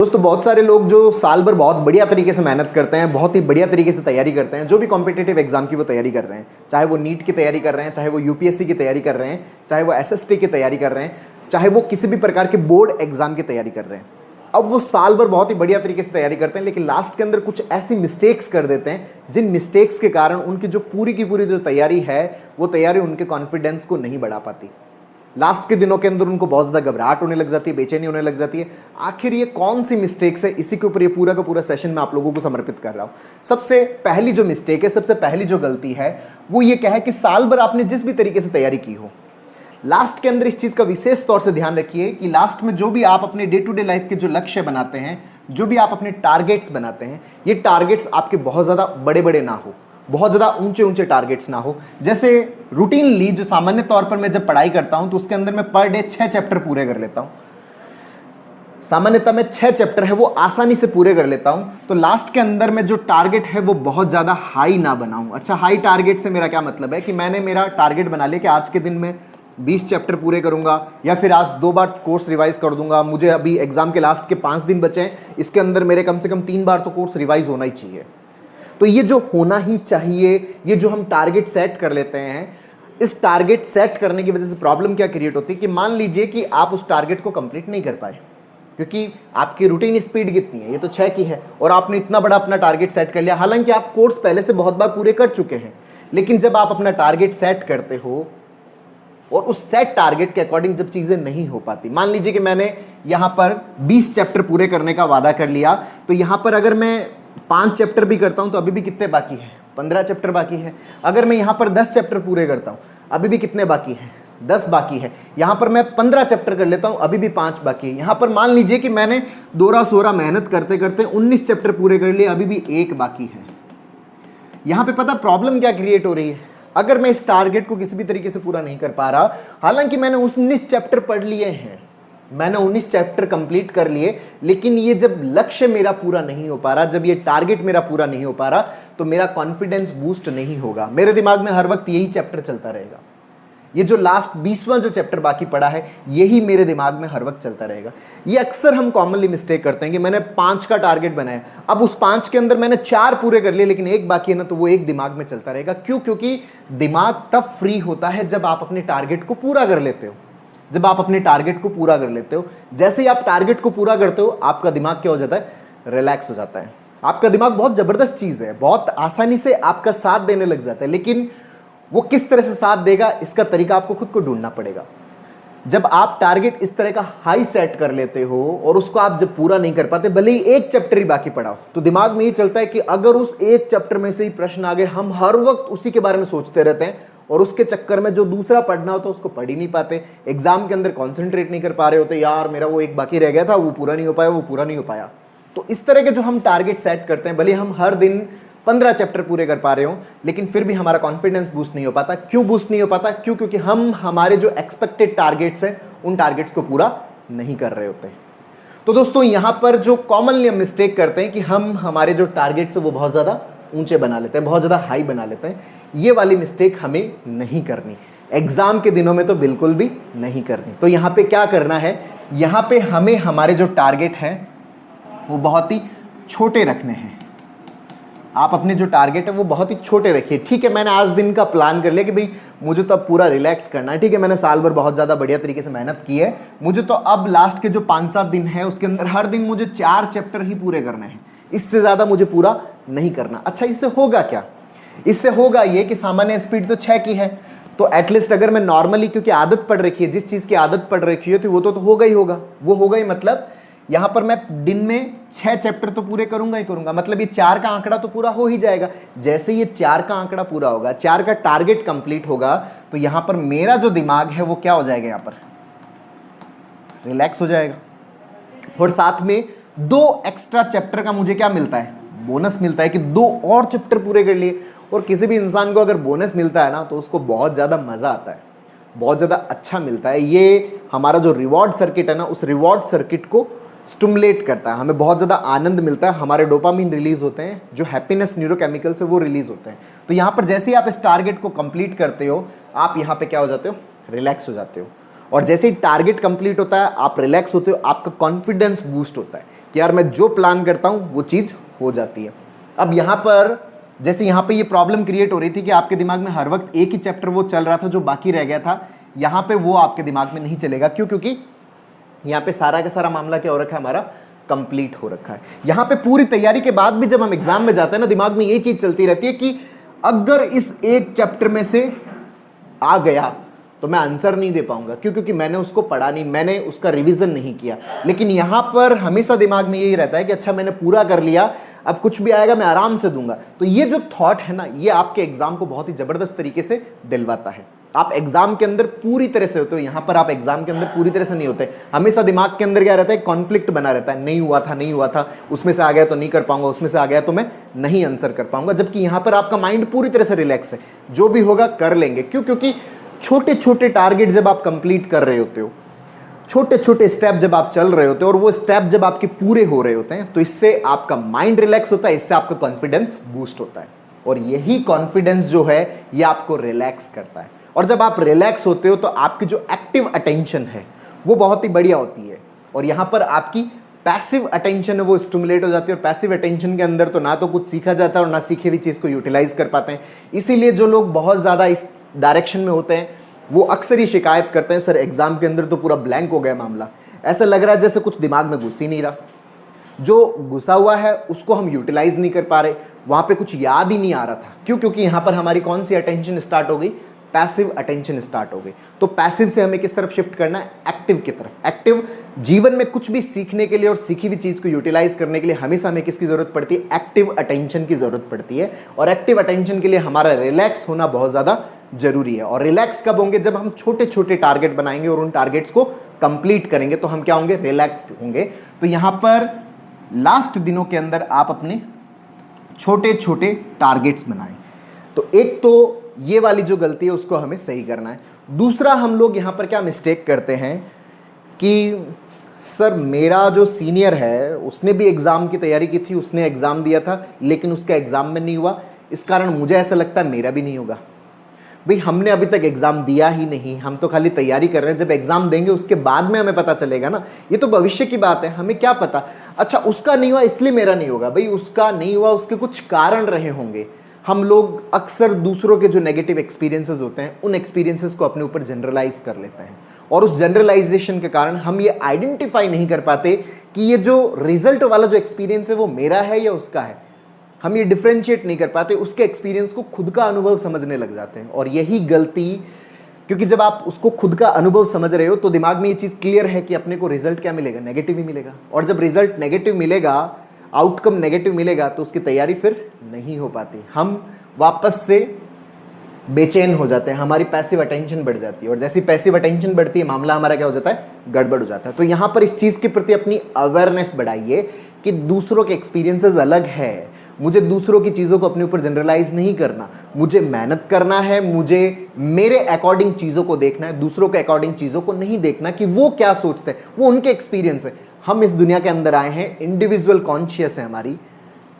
दोस्तों बहुत सारे लोग जो साल भर बहुत बढ़िया तरीके से मेहनत करते हैं, बहुत ही बढ़िया तरीके से तैयारी करते हैं, जो भी कॉम्पिटिटिव एग्जाम की वो तैयारी कर रहे हैं, चाहे वो नीट की तैयारी कर रहे हैं, चाहे वो यूपीएससी की तैयारी कर रहे हैं, चाहे वो एसएसटी की तैयारी कर रहे हैं, चाहे वो किसी भी प्रकार के बोर्ड एग्जाम की तैयारी कर रहे हैं। अब वो साल भर बहुत ही बढ़िया तरीके से तैयारी करते हैं, लेकिन लास्ट के अंदर कुछ ऐसी मिस्टेक्स कर देते हैं जिन मिस्टेक्स के कारण उनकी जो पूरी की पूरी जो तैयारी है वो तैयारी उनके कॉन्फिडेंस को नहीं बढ़ा पाती। लास्ट के दिनों के अंदर उनको बहुत ज़्यादा घबराहट होने लग जाती है, बेचैनी होने लग जाती है। आखिर ये कौन सी मिस्टेक्स है, इसी के ऊपर ये पूरा का पूरा सेशन मैं आप लोगों को समर्पित कर रहा हूँ। सबसे पहली जो मिस्टेक है, सबसे पहली जो गलती है वो ये क्या है कि साल भर आपने जिस भी तरीके से तैयारी की हो, लास्ट के अंदर इस चीज़ का विशेष तौर से ध्यान रखिए कि लास्ट में जो भी आप अपने डे टू डे लाइफ के जो लक्ष्य बनाते हैं, जो भी आप अपने टारगेट्स बनाते हैं, ये टारगेट्स आपके बहुत ज़्यादा बड़े बड़े ना हो, बहुत ज़्यादा ऊंचे ऊंचे टारगेट्स ना हो। जैसे रूटीनली जो सामान्य तौर पर मैं जब पढ़ाई करता हूं तो उसके अंदर मैं पर डे 6 चैप्टर पूरे कर लेता हूं। सामान्यतः मैं 6 चैप्टर है वो आसानी से पूरे कर लेता हूं। तो लास्ट के अंदर में जो टारगेट है वो बहुत ज़्यादा हाई ना बनाऊं। अच्छा, हाई टारगेट से मेरा क्या मतलब है कि मैंने मेरा टारगेट बना लिया कि आज के दिन में 20 चैप्टर पूरे करूंगा, या फिर आज 2 बार कोर्स रिवाइज कर दूंगा। मुझे अभी एग्जाम के लास्ट के 5 दिन बचे हैं, इसके अंदर मेरे कम से कम 3 बार तो कोर्स रिवाइज होना ही चाहिए। तो ये जो होना ही चाहिए, ये जो हम टारगेट सेट कर लेते हैं, इस टारगेट सेट करने की वजह से प्रॉब्लम क्या क्रिएट होती है कि मान लीजिए कि आप उस टारगेट को कंप्लीट नहीं कर पाए, क्योंकि आपकी रूटीन स्पीड कितनी है, ये तो 6 की है, और आपने इतना बड़ा अपना टारगेट सेट कर लिया। हालांकि आप कोर्स पहले से बहुत बार पूरे कर चुके हैं, लेकिन जब आप अपना टारगेट सेट करते हो और उस सेट टारगेट के अकॉर्डिंग जब चीज़ें नहीं हो पाती, मान लीजिए कि मैंने यहाँ पर 20 चैप्टर पूरे करने का वादा कर लिया, तो यहाँ पर अगर मैं 5 चैप्टर भी करता हूं तो अभी भी कितने बाकी है? 15 चैप्टर बाकी है। अगर मैं यहां पर 10 चैप्टर पूरे करता हूं, अभी भी कितने बाकी है? 10 बाकी है। यहां पर मैं 15 चैप्टर कर लेता हूं, अभी भी 5 बाकी है। यहां पर मान लीजिए कि मैंने दोरा सोरा मेहनत करते करते 19 चैप्टर पूरे कर लिए, अभी भी 1 बाकी है। यहां पे पता प्रॉब्लम क्या क्रिएट हो रही है? अगर मैं इस टारगेट को किसी भी तरीके से पूरा नहीं कर पा रहा, हालांकि मैंने 19 चैप्टर पढ़ लिए हैं, मैंने 19 चैप्टर कंप्लीट कर लिए, लेकिन ये जब लक्ष्य मेरा पूरा नहीं हो पा रहा, जब ये टारगेट मेरा पूरा नहीं हो पा रहा, तो मेरा कॉन्फिडेंस बूस्ट नहीं होगा। मेरे दिमाग में हर वक्त यही चैप्टर चलता रहेगा। ये जो लास्ट 20वां जो चैप्टर बाकी पड़ा है, यही मेरे दिमाग में हर वक्त चलता रहेगा। ये अक्सर हम कॉमनली मिस्टेक करते हैं कि मैंने 5 का टारगेट बनाया, अब उस 5 के अंदर मैंने 4 पूरे कर लिए, लेकिन 1 बाकी है ना, तो वो 1 दिमाग में चलता रहेगा। क्यों? क्योंकि दिमाग तब फ्री होता है जब आप अपने टारगेट को पूरा कर लेते हो, जब आप अपने टारगेट को पूरा कर लेते हो। जैसे ही आप टारगेट को पूरा करते हो, आपका दिमाग क्या हो जाता है? रिलैक्स हो जाता है। आपका दिमाग बहुत जबरदस्त चीज है, बहुत आसानी से आपका साथ देने लग जाता है, लेकिन वो किस तरह से साथ देगा, इसका तरीका आपको खुद को ढूंढना पड़ेगा। जब आप टारगेट इस तरह का हाई सेट कर लेते हो और उसको आप जब पूरा नहीं कर पाते, भले ही 1 चैप्टर ही बाकी पड़ा हो, तो दिमाग में ये चलता है कि अगर उस 1 चैप्टर में से ही प्रश्न आ गए, हम हर वक्त उसी के बारे में सोचते रहते हैं, और उसके चक्कर में जो दूसरा पढ़ना होता है उसको पढ़ ही नहीं पाते। एग्जाम के अंदर कॉन्सेंट्रेट नहीं कर पा रहे होते, यार मेरा वो 1 बाकी रह गया था, वो पूरा नहीं हो पाया, वो पूरा नहीं हो पाया। तो इस तरह के जो हम टारगेट सेट करते हैं, भले हम हर दिन 15 चैप्टर पूरे कर पा रहे हो, लेकिन फिर भी हमारा कॉन्फिडेंस बूस्ट नहीं हो पाता। क्यों बूस्ट नहीं हो पाता? क्यों? क्योंकि हम हमारे जो एक्सपेक्टेड टारगेट्स हैं, उन टारगेट्स को पूरा नहीं कर रहे होते। तो दोस्तों यहां पर जो कॉमनली हम मिस्टेक करते हैं कि हम हमारे जो टारगेट्स है वो बहुत ज्यादा ऊंचे बना लेते हैं, बहुत ज्यादा हाई बना लेते हैं। ये वाली मिस्टेक हमें नहीं करनी, एग्जाम के दिनों में तो बिल्कुल भी नहीं करनी। तो यहां पे क्या करना है? यहां पे हमें हमारे जो टारगेट है वो बहुत ही छोटे रखने हैं। आप अपने जो टारगेट है वो बहुत ही छोटे रखिए। ठीक है, मैंने आज दिन का प्लान कर लिया कि भाई मुझे तो अब पूरा रिलैक्स करना है। ठीक है, मैंने साल भर बहुत ज़्यादा बढ़िया तरीके से मेहनत की है, मुझे तो अब लास्ट के जो 5-7 दिन है उसके अंदर हर दिन मुझे 4 चैप्टर ही पूरे करने हैं, इससे ज़्यादा मुझे पूरा नहीं करना। अच्छा, इससे होगा क्या? इससे होगा ये कि सामान्य स्पीड तो 6 की है, तो एटलीस्ट अगर मैं नॉर्मली, क्योंकि आदत पड़ रखी है, जिस चीज़ की आदत पड़ रखी है तो वो तो होगा ही होगा, वो होगा ही। मतलब यहां पर मैं दिन में 6 चैप्टर तो पूरे करूंगा ही करूंगा, मतलब ये 4 का आंकड़ा तो पूरा हो ही जाएगा। जैसे ये 4 का आंकड़ा पूरा होगा, 4 का टारगेट कंप्लीट होगा, तो यहां पर मेरा जो दिमाग है वो क्या हो जाएगा? यहां पर रिलैक्स हो जाएगा। और साथ में 2 एक्स्ट्रा चैप्टर का मुझे क्या मिलता है? बोनस मिलता है कि 2 और चैप्टर पूरे कर लिए। और किसी भी इंसान को अगर बोनस मिलता है ना, तो उसको बहुत ज़्यादा मज़ा आता है, बहुत ज़्यादा अच्छा मिलता है। ये हमारा जो रिवॉर्ड सर्किट है ना, उस रिवॉर्ड सर्किट को स्टिमुलेट करता है, हमें बहुत ज़्यादा आनंद मिलता है, हमारे डोपामिन रिलीज होते हैं, जो हैप्पीनेस न्यूरोकेमिकल्स है वो रिलीज होते हैं। तो यहाँ पर जैसे ही आप इस टारगेट को कंप्लीट करते हो, आप यहाँ पे क्या हो जाते हो? रिलैक्स हो जाते हो। और जैसे ही टारगेट कंप्लीट होता है, आप रिलैक्स होते हो, आपका कॉन्फिडेंस बूस्ट होता है। कि यार मैं जो प्लान करता हूँ वो चीज़ हो जाती है। अब यहाँ पर जैसे यहाँ पे ये प्रॉब्लम क्रिएट हो रही थी कि आपके दिमाग में हर वक्त एक ही चैप्टर वो चल रहा था जो बाकी रह गया था, यहाँ पे वो आपके दिमाग में नहीं चलेगा। क्यों? क्योंकि यहाँ पे सारा का सारा मामला क्या हो रखा है, हमारा कंप्लीट हो रखा है। यहाँ पे पूरी तैयारी के बाद भी जब हम एग्जाम में जाते हैं ना, दिमाग में ये चीज चलती रहती है कि अगर इस एक चैप्टर में से आ गया तो मैं आंसर नहीं दे पाऊंगा। क्यों? क्योंकि मैंने उसको पढ़ा नहीं, मैंने उसका रिवीजन नहीं किया। लेकिन यहाँ पर हमेशा दिमाग में यही रहता है कि अच्छा मैंने पूरा कर लिया, अब कुछ भी आएगा मैं आराम से दूंगा। तो ये जो थॉट है ना, ये आपके एग्जाम को बहुत ही जबरदस्त तरीके से दिलवाता है। आप एग्जाम के अंदर पूरी तरह से होते हो, यहाँ पर आप एग्जाम के अंदर पूरी तरह से नहीं होते। हमेशा दिमाग के अंदर क्या रहता है, कॉन्फ्लिक्ट बना रहता है, नहीं हुआ था, उसमें से आ गया तो नहीं कर पाऊंगा, उसमें से आ गया तो मैं नहीं आंसर कर पाऊंगा। जबकि यहाँ पर आपका माइंड पूरी तरह से रिलैक्स है, जो भी होगा कर लेंगे। क्यों? क्योंकि छोटे छोटे टारगेट जब आप कंप्लीट कर रहे होते हो, छोटे छोटे स्टेप जब आप चल रहे होते हो और वो स्टेप जब आपके पूरे हो रहे होते हैं, तो इससे आपका माइंड रिलैक्स होता है, इससे आपका कॉन्फिडेंस बूस्ट होता है। और यही कॉन्फिडेंस जो है ये आपको रिलैक्स करता है। और जब आप रिलैक्स होते हो तो आपकी जो एक्टिव अटेंशन है वो बहुत ही बढ़िया होती है, और यहाँ पर आपकी पैसिव अटेंशन है वो स्टिमुलेट हो जाती है। और पैसिव अटेंशन के अंदर तो ना तो कुछ सीखा जाता है और ना सीखे हुई चीज़ को यूटिलाइज कर पाते हैं। इसीलिए जो लोग बहुत ज़्यादा इस डायरेक्शन में होते हैं वो अक्सर ही शिकायत करते हैं, सर एग्जाम के अंदर तो पूरा ब्लैंक हो गया मामला, ऐसा लग रहा है जैसे कुछ दिमाग में घुस ही नहीं रहा। जो घुसा हुआ है उसको हम यूटिलाइज नहीं कर पा रहे, वहाँ पे कुछ याद ही नहीं आ रहा था। क्यों? क्योंकि यहाँ पर हमारी कौन सी अटेंशन स्टार्ट हो गई, पैसिव अटेंशन स्टार्ट हो गई। तो पैसिव से हमें किस तरफ शिफ्ट करना है, एक्टिव की तरफ। एक्टिव जीवन में कुछ भी सीखने के लिए और सीखी हुई चीज को यूटिलाइज करने के लिए हमेशा हमें किसकी जरूरत पड़ती है, एक्टिव अटेंशन की जरूरत पड़ती है। और एक्टिव अटेंशन के लिए हमारा रिलैक्स होना बहुत ज्यादा जरूरी है। और रिलैक्स कब होंगे, जब हम छोटे छोटे टारगेट बनाएंगे और उन टारगेट्स को कंप्लीट करेंगे तो हम क्या होंगे, रिलैक्स होंगे। तो यहां पर लास्ट दिनों के अंदर आप अपने छोटे छोटे टारगेट्स बनाएं। तो एक तो ये वाली जो गलती है उसको हमें सही करना है। दूसरा, हम लोग यहाँ पर क्या मिस्टेक करते हैं कि सर मेरा जो सीनियर है उसने भी एग्ज़ाम की तैयारी की थी, उसने एग्ज़ाम दिया था लेकिन उसका एग्ज़ाम में नहीं हुआ, इस कारण मुझे ऐसा लगता है मेरा भी नहीं होगा। भाई हमने अभी तक एग्ज़ाम दिया ही नहीं, हम तो खाली तैयारी कर रहे हैं। जब एग्ज़ाम देंगे उसके बाद में हमें पता चलेगा ना, ये तो भविष्य की बात है, हमें क्या पता। अच्छा उसका नहीं हुआ इसलिए मेरा नहीं होगा, भाई उसका नहीं हुआ उसके कुछ कारण रहे होंगे। हम लोग अक्सर दूसरों के जो नेगेटिव एक्सपीरियंसेस होते हैं उन एक्सपीरियंसेस को अपने ऊपर जनरलाइज कर लेते हैं, और उस जनरलाइजेशन के कारण हम ये आइडेंटिफाई नहीं कर पाते कि ये जो रिजल्ट वाला जो एक्सपीरियंस है वो मेरा है या उसका है। हम ये डिफ्रेंशिएट नहीं कर पाते, उसके एक्सपीरियंस को खुद का अनुभव समझने लग जाते हैं। और यही गलती, क्योंकि जब आप उसको खुद का अनुभव समझ रहे हो तो दिमाग में ये चीज़ क्लियर है कि अपने को रिजल्ट क्या मिलेगा, नेगेटिव ही मिलेगा। और जब रिजल्ट नेगेटिव मिलेगा, आउटकम नेगेटिव मिलेगा, तो उसकी तैयारी फिर नहीं हो पाती, हम वापस से बेचैन हो जाते हैं, हमारी पैसिव अटेंशन बढ़ जाती है। और जैसी पैसिव अटेंशन बढ़ती है मामला हमारा क्या हो जाता है, गड़बड़ हो जाता है। तो यहाँ पर इस चीज़ के प्रति अपनी अवेयरनेस बढ़ाइए कि दूसरों के एक्सपीरियंसेस अलग है, मुझे दूसरों की चीज़ों को अपने ऊपर जनरलाइज नहीं करना, मुझे मेहनत करना है, मुझे मेरे अकॉर्डिंग चीज़ों को देखना है, दूसरों के अकॉर्डिंग चीज़ों को नहीं देखना कि वो क्या सोचते हैं, वो उनके एक्सपीरियंस है। हम इस दुनिया के अंदर आए हैं, इंडिविजुअल कॉन्शियस है हमारी,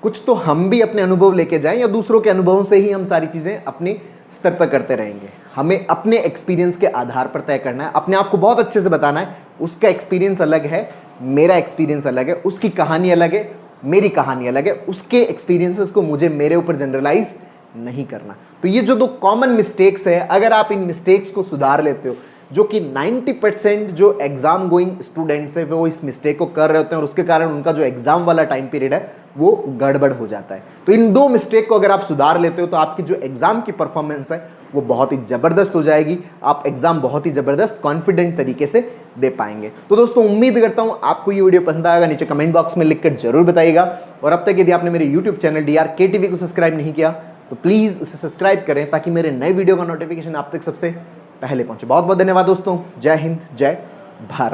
कुछ तो हम भी अपने अनुभव लेके जाएं या दूसरों के अनुभवों से ही हम सारी चीज़ें अपने स्तर पर करते रहेंगे। हमें अपने एक्सपीरियंस के आधार पर तय करना है, अपने आप को बहुत अच्छे से बताना है उसका एक्सपीरियंस अलग है, मेरा एक्सपीरियंस अलग है, उसकी कहानी अलग है, मेरी कहानी अलग है, उसके एक्सपीरियंसेस को मुझे मेरे ऊपर जनरलाइज नहीं करना। तो ये जो दो कॉमन मिस्टेक्स है, अगर आप इन मिस्टेक्स को सुधार लेते हो, जो कि 90% जो एग्जाम गोइंग स्टूडेंट्स है वो इस मिस्टेक को कर रहे होते हैं और उसके कारण उनका जो एग्जाम वाला टाइम पीरियड है वो गड़बड़ हो जाता है। तो इन दो मिस्टेक को अगर आप सुधार लेते हो तो आपकी जो एग्जाम की परफॉर्मेंस है वो बहुत ही ज़बरदस्त हो जाएगी, आप एग्जाम बहुत ही ज़बरदस्त कॉन्फिडेंट तरीके से दे पाएंगे। तो दोस्तों उम्मीद करता हूँ आपको ये वीडियो पसंद आएगा, नीचे कमेंट बॉक्स में लिखकर जरूर बताइएगा। और अब तक यदि आपने मेरे यूट्यूब चैनल DRK TV को सब्सक्राइब नहीं किया तो प्लीज़ उसे सब्सक्राइब करें ताकि मेरे नए वीडियो का नोटिफिकेशन आप तक सबसे पहले पहुंचे। बहुत बहुत धन्यवाद दोस्तों, जय हिंद, जय भारत।